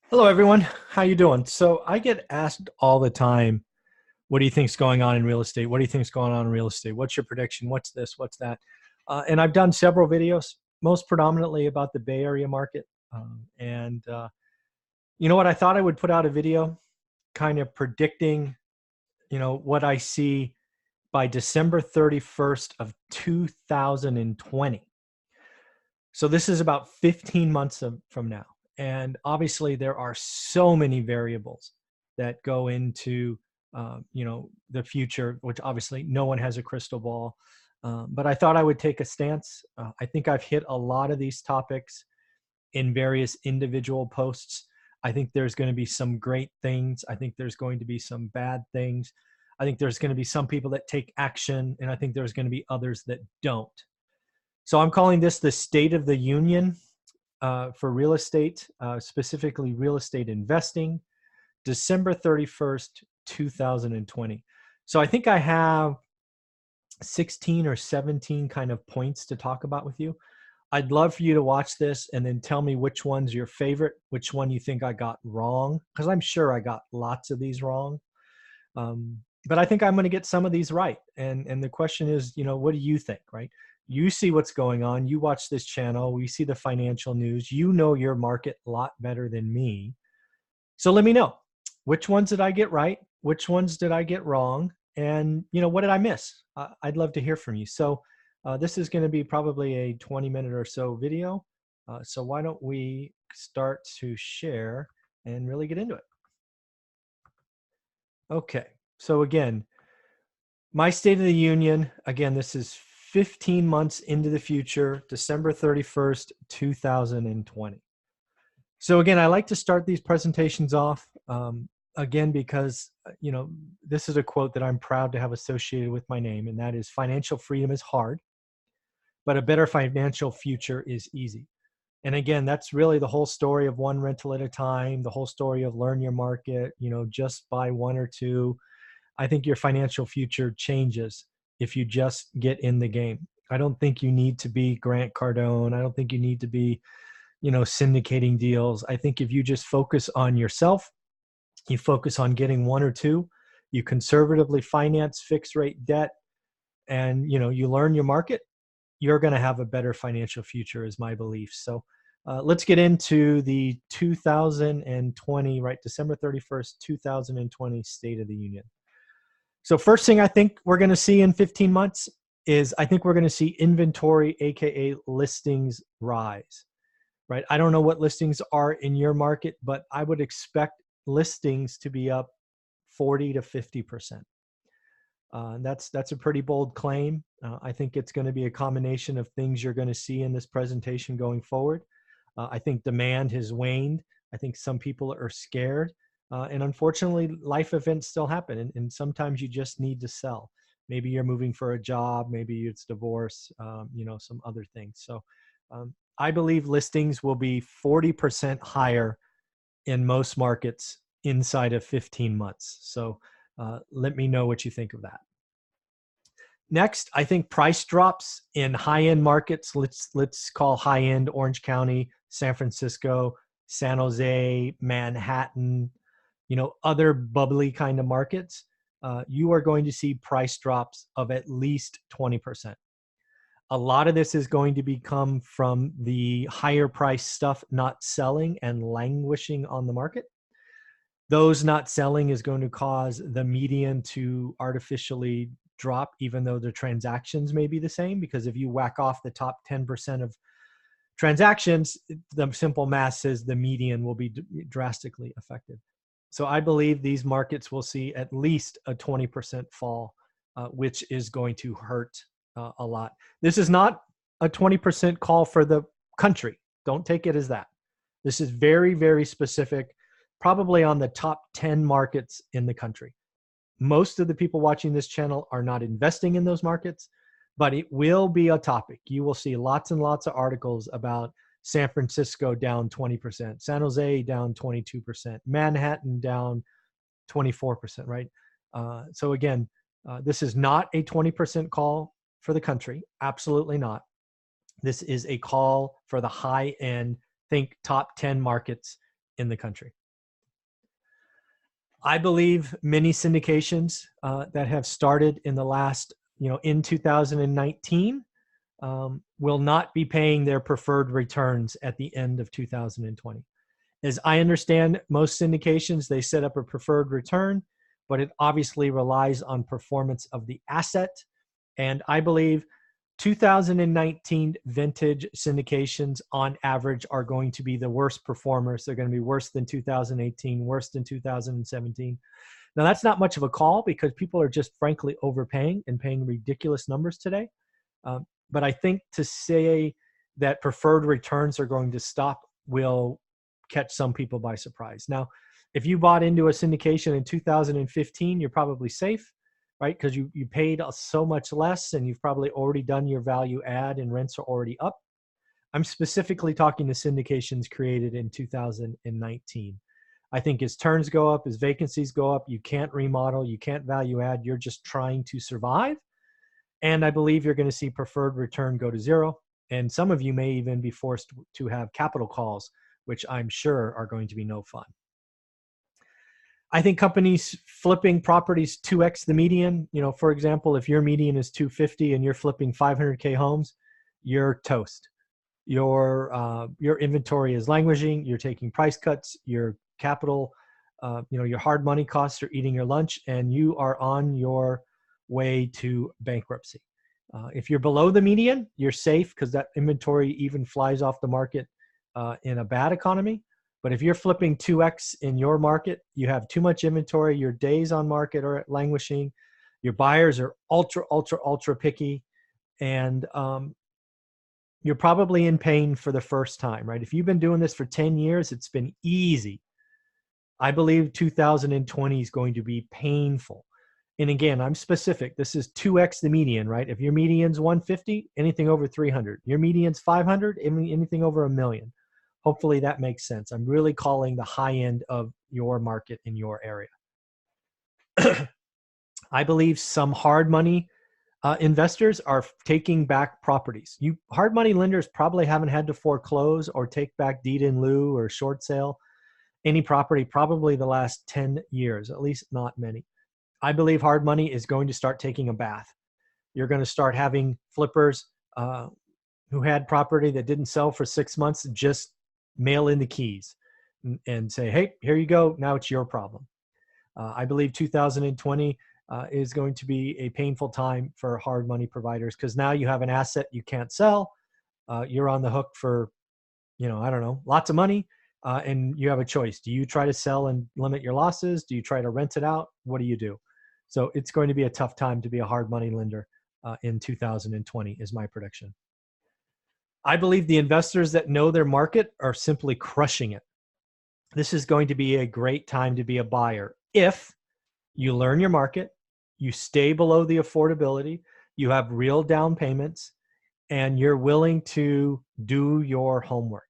Hello, everyone. How you doing? So I get asked all the time, what do you think's going on in real estate? What do you think's going on in real estate? What's your prediction? What's this? What's that? And I've done several videos, most predominantly about the Bay Area market. You know what? I thought I would put out a video kind of predicting, what I see by December 31st of 2020. So this is about 15 months from now. And obviously there are so many variables that go into, the future, which obviously no one has a crystal ball. But I thought I would take a stance. I think I've hit a lot of these topics in various individual posts. I think there's going to be some great things. I think there's going to be some bad things. I think there's going to be some people that take action, and I think there's going to be others that don't. So I'm calling this the State of the Union for real estate, specifically real estate investing, December 31st, 2020. So I think I have 16 or 17 kind of points to talk about with you. I'd love for you to watch this and then tell me which one's your favorite, which one you think I got wrong, because I'm sure I got lots of these wrong. But I think I'm going to get some of these right. And the question is, what do you think, right? You see what's going on. You watch this channel. We see the financial news. You know your market a lot better than me. So let me know, which ones did I get right? Which ones did I get wrong? And, what did I miss? I'd love to hear from you. So this is going to be probably a 20-minute or so video. So why don't we start to share and really get into it? Okay. So again, my State of the Union, again, this is 15 months into the future, December 31st, 2020. So again, I like to start these presentations off, again, because, this is a quote that I'm proud to have associated with my name, and that is, financial freedom is hard, but a better financial future is easy. And again, that's really the whole story of one rental at a time, the whole story of learn your market, just buy one or two. I think your financial future changes if you just get in the game. I don't think you need to be Grant Cardone. I don't think you need to be, syndicating deals. I think if you just focus on yourself, you focus on getting one or two, you conservatively finance fixed rate debt, and, you learn your market, you're going to have a better financial future, is my belief. So let's get into the 2020, right? December 31st, 2020 State of the Union. So first thing I think we're going to see in 15 months is I think we're going to see inventory, AKA listings, rise, right? I don't know what listings are in your market, but I would expect listings to be up 40 to 50%. That's a pretty bold claim. I think it's going to be a combination of things you're going to see in this presentation going forward. I think demand has waned. I think some people are scared. And unfortunately, life events still happen. And sometimes you just need to sell. Maybe you're moving for a job. Maybe it's divorce, some other things. So I believe listings will be 40% higher in most markets inside of 15 months. So let me know what you think of that. Next, I think price drops in high-end markets. Let's call high-end Orange County, San Francisco, San Jose, Manhattan, other bubbly kind of markets. You are going to see price drops of at least 20%. A lot of this is going to become from the higher price stuff not selling and languishing on the market. Those not selling is going to cause the median to artificially drop, even though the transactions may be the same, because if you whack off the top 10% of transactions, the simple math says the median will be drastically affected. So I believe these markets will see at least a 20% fall, which is going to hurt a lot. This is not a 20% call for the country. Don't take it as that. This is very, very specific, probably on the top 10 markets in the country. Most of the people watching this channel are not investing in those markets, but it will be a topic. You will see lots and lots of articles about San Francisco down 20%, San Jose down 22%, Manhattan down 24%, right? So again, this is not a 20% call for the country. Absolutely not. This is a call for the high end, think top 10 markets in the country. I believe many syndications that have started in the last, in 2019 will not be paying their preferred returns at the end of 2020. As I understand, most syndications, they set up a preferred return, but it obviously relies on performance of the asset. And I believe 2019 vintage syndications on average are going to be the worst performers. They're going to be worse than 2018, worse than 2017. Now, that's not much of a call because people are just frankly overpaying and paying ridiculous numbers today. But I think to say that preferred returns are going to stop will catch some people by surprise. Now, if you bought into a syndication in 2015, you're probably safe, right? Because you paid so much less and you've probably already done your value add and rents are already up. I'm specifically talking to syndications created in 2019. I think as turns go up, as vacancies go up, you can't remodel, you can't value add, you're just trying to survive. And I believe you're going to see preferred return go to zero. And some of you may even be forced to have capital calls, which I'm sure are going to be no fun. I think companies flipping properties 2x the median, for example, if your median is 250 and you're flipping 500K homes, you're toast. Your inventory is languishing, you're taking price cuts, your capital, your hard money costs are eating your lunch, and you are on your way to bankruptcy. If you're below the median, you're safe because that inventory even flies off the market in a bad economy. But if you're flipping 2x in your market, you have too much inventory, your days on market are languishing, your buyers are ultra picky, and you're probably in pain for the first time, right? If you've been doing this for 10 years, it's been easy. I believe 2020 is going to be painful. And again, I'm specific. This is 2x the median, right? If your median's 150, anything over 300. Your median's 500, anything over $1 million. Hopefully that makes sense. I'm really calling the high end of your market in your area. I believe some hard money investors are taking back properties. Hard money lenders probably haven't had to foreclose or take back deed in lieu or short sale any property probably the last 10 years, at least not many. I believe hard money is going to start taking a bath. You're going to start having flippers who had property that didn't sell for 6 months just mail in the keys and say, hey, here you go. Now it's your problem. I believe 2020 is going to be a painful time for hard money providers because now you have an asset you can't sell. You're on the hook for, lots of money. And you have a choice. Do you try to sell and limit your losses? Do you try to rent it out? What do you do? So it's going to be a tough time to be a hard money lender in 2020 is my prediction. I believe the investors that know their market are simply crushing it. This is going to be a great time to be a buyer if you learn your market, you stay below the affordability, you have real down payments, and you're willing to do your homework.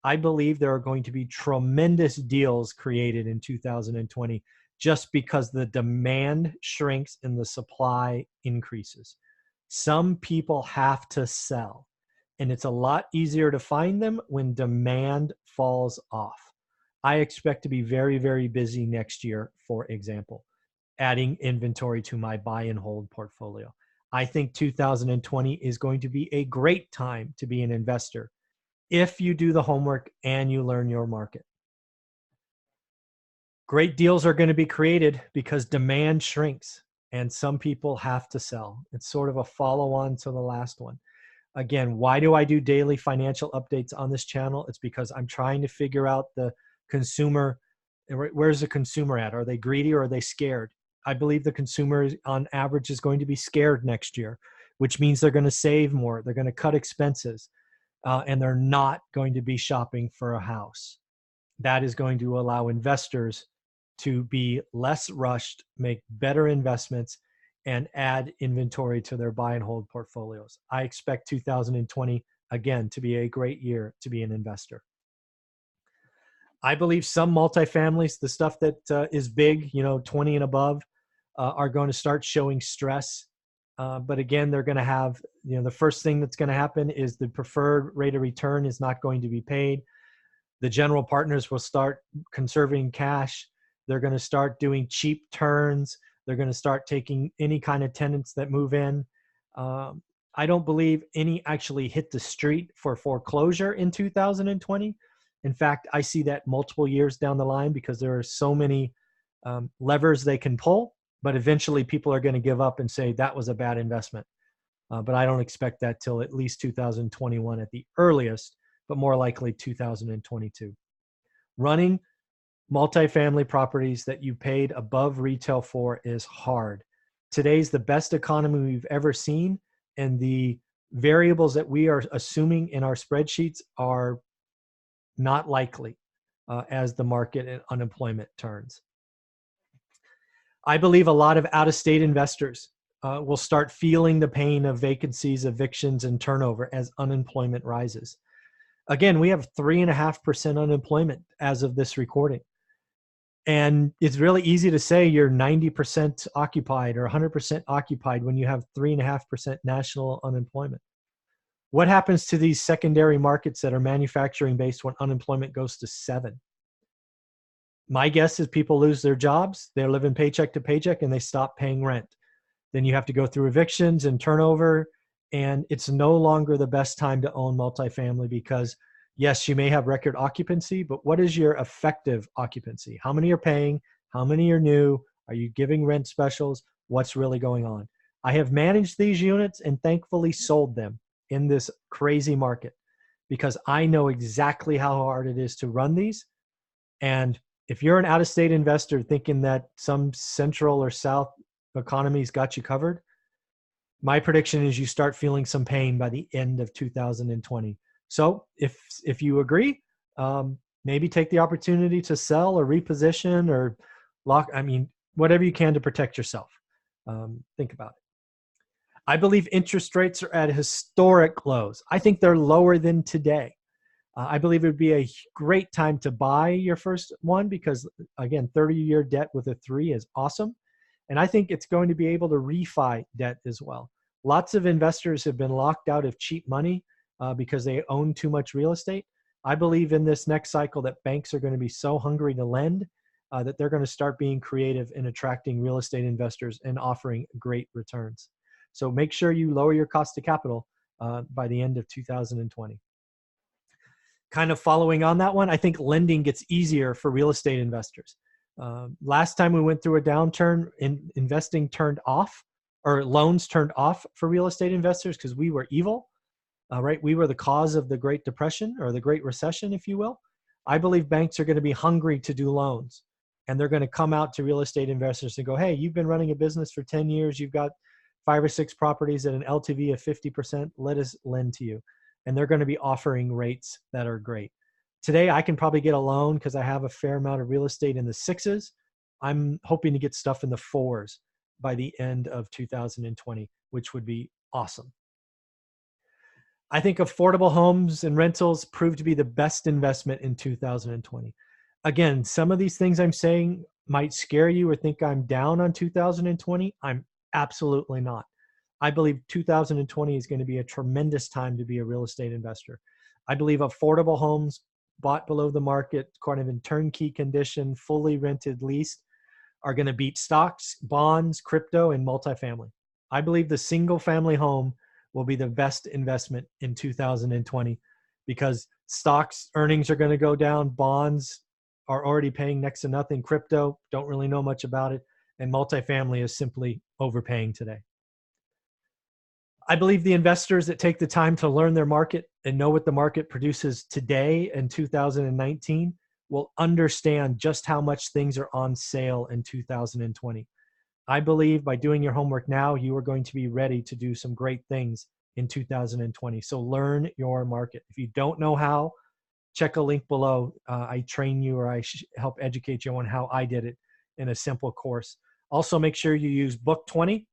I believe there are going to be tremendous deals created in 2020 just because the demand shrinks and the supply increases. Some people have to sell, and it's a lot easier to find them when demand falls off. I expect to be very, very busy next year, for example, adding inventory to my buy and hold portfolio. I think 2020 is going to be a great time to be an investor if you do the homework and you learn your market. Great deals are going to be created because demand shrinks and some people have to sell. It's sort of a follow-on to the last one. Again, why do I do daily financial updates on this channel? It's because I'm trying to figure out the consumer. Where's the consumer at? Are they greedy or are they scared? I believe the consumer on average is going to be scared next year, which means they're going to save more. They're going to cut expenses. And they're not going to be shopping for a house. That is going to allow investors to be less rushed, make better investments, and add inventory to their buy and hold portfolios. I expect 2020, again, to be a great year to be an investor. I believe some multifamilies, the stuff that is big, 20 and above, are going to start showing stress. But again, they're going to have, the first thing that's going to happen is the preferred rate of return is not going to be paid. The general partners will start conserving cash. They're going to start doing cheap turns. They're going to start taking any kind of tenants that move in. I don't believe any actually hit the street for foreclosure in 2020. In fact, I see that multiple years down the line because there are so many levers they can pull, but eventually people are going to give up and say that was a bad investment. But I don't expect that till at least 2021 at the earliest, but more likely 2022. Running multifamily properties that you paid above retail for is hard. Today's the best economy we've ever seen, and the variables that we are assuming in our spreadsheets are not likely as the market and unemployment turns. I believe a lot of out-of-state investors will start feeling the pain of vacancies, evictions, and turnover as unemployment rises. Again, we have 3.5% unemployment as of this recording. And it's really easy to say you're 90% occupied or 100% occupied when you have 3.5% national unemployment. What happens to these secondary markets that are manufacturing based when unemployment goes to 7? My guess is people lose their jobs, they're living paycheck to paycheck, and they stop paying rent. Then you have to go through evictions and turnover, and it's no longer the best time to own multifamily because yes, you may have record occupancy, but what is your effective occupancy? How many are paying? How many are new? Are you giving rent specials? What's really going on? I have managed these units and thankfully sold them in this crazy market because I know exactly how hard it is to run these. And if you're an out-of-state investor thinking that some central or south economies got you covered, my prediction is you start feeling some pain by the end of 2020. So if you agree, maybe take the opportunity to sell or reposition or whatever you can to protect yourself. Think about it. I believe interest rates are at historic lows. I think they're lower than today. I believe it would be a great time to buy your first one because, again, 30-year debt with a 3 is awesome. And I think it's going to be able to refi debt as well. Lots of investors have been locked out of cheap money because they own too much real estate. I believe in this next cycle that banks are going to be so hungry to lend that they're going to start being creative in attracting real estate investors and offering great returns. So make sure you lower your cost of capital by the end of 2020. Kind of following on that one, I think lending gets easier for real estate investors. Last time we went through a downturn, investing turned off, or loans turned off for real estate investors because we were evil. Right? We were the cause of the Great Depression or the Great Recession, if you will. I believe banks are going to be hungry to do loans, and they're going to come out to real estate investors and go, hey, you've been running a business for 10 years. You've got 5 or 6 properties at an LTV of 50%. Let us lend to you. And they're going to be offering rates that are great. Today, I can probably get a loan because I have a fair amount of real estate in the 6s. I'm hoping to get stuff in the 4s by the end of 2020, which would be awesome. I think affordable homes and rentals proved to be the best investment in 2020. Again, some of these things I'm saying might scare you or think I'm down on 2020. I'm absolutely not. I believe 2020 is going to be a tremendous time to be a real estate investor. I believe affordable homes bought below the market, kind of in turnkey condition, fully rented, leased, are going to beat stocks, bonds, crypto, and multifamily. I believe the single family home will be the best investment in 2020 because stocks earnings are going to go down. Bonds are already paying next to nothing. Crypto, don't really know much about it. And multifamily is simply overpaying today. I believe the investors that take the time to learn their market and know what the market produces today in 2019 will understand just how much things are on sale in 2020. I believe by doing your homework now, you are going to be ready to do some great things in 2020. So learn your market. If you don't know how, check a link below. I train you or I help educate you on how I did it in a simple course. Also, make sure you use book 20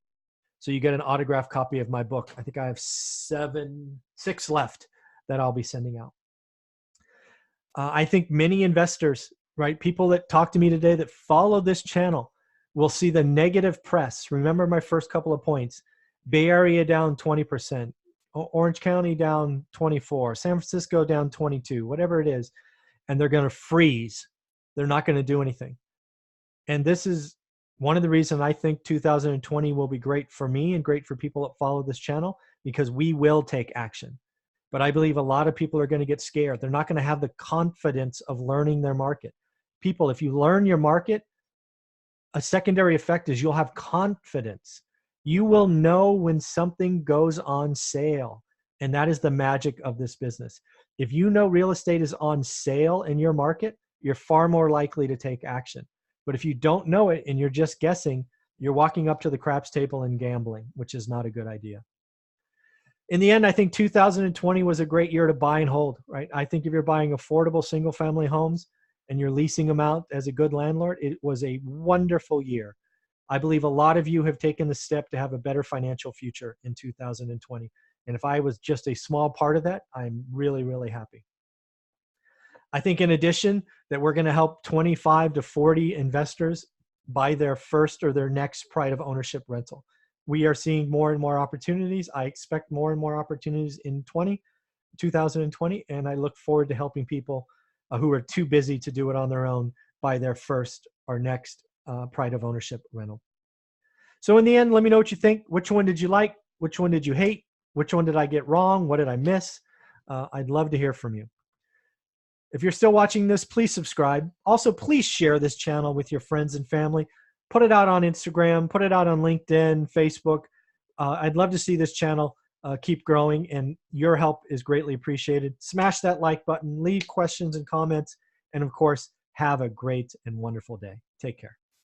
so you get an autographed copy of my book. I think I have 6 left that I'll be sending out. I think many investors, right, people that talk to me today that follow this channel will see the negative press. Remember my first couple of points. Bay Area down 20%, Orange County down 24%, San Francisco down 22%, whatever it is. and they're going to freeze. They're not going to do anything. And this is one of the reasons I think 2020 will be great for me and great for people that follow this channel, because we will take action. But I believe a lot of people are going to get scared. They're not going to have the confidence of learning their market. People, if you learn your market, a secondary effect is you'll have confidence. You will know when something goes on sale. And that is the magic of this business. If you know real estate is on sale in your market, you're far more likely to take action. But if you don't know it and you're just guessing, you're walking up to the craps table and gambling, which is not a good idea. In the end, I think 2020 was a great year to buy and hold, right? I think if you're buying affordable single family homes and you're leasing them out as a good landlord, it was a wonderful year. I believe a lot of you have taken the step to have a better financial future in 2020. And if I was just a small part of that, I'm really, really happy. I think in addition that we're going to help 25 to 40 investors buy their first or their next pride of ownership rental. We are seeing more and more opportunities. I expect more and more opportunities in 2020, and I look forward to helping people who are too busy to do it on their own buy their first or next pride of ownership rental. So in the end, let me know what you think. Which one did you like? Which one did you hate? Which one did I get wrong? What did I miss? I'd love to hear from you. If you're still watching this, please subscribe. Also, please share this channel with your friends and family. Put it out on Instagram, put it out on LinkedIn, Facebook. I'd love to see this channel keep growing, and your help is greatly appreciated. Smash that like button, leave questions and comments, and of course, have a great and wonderful day. Take care.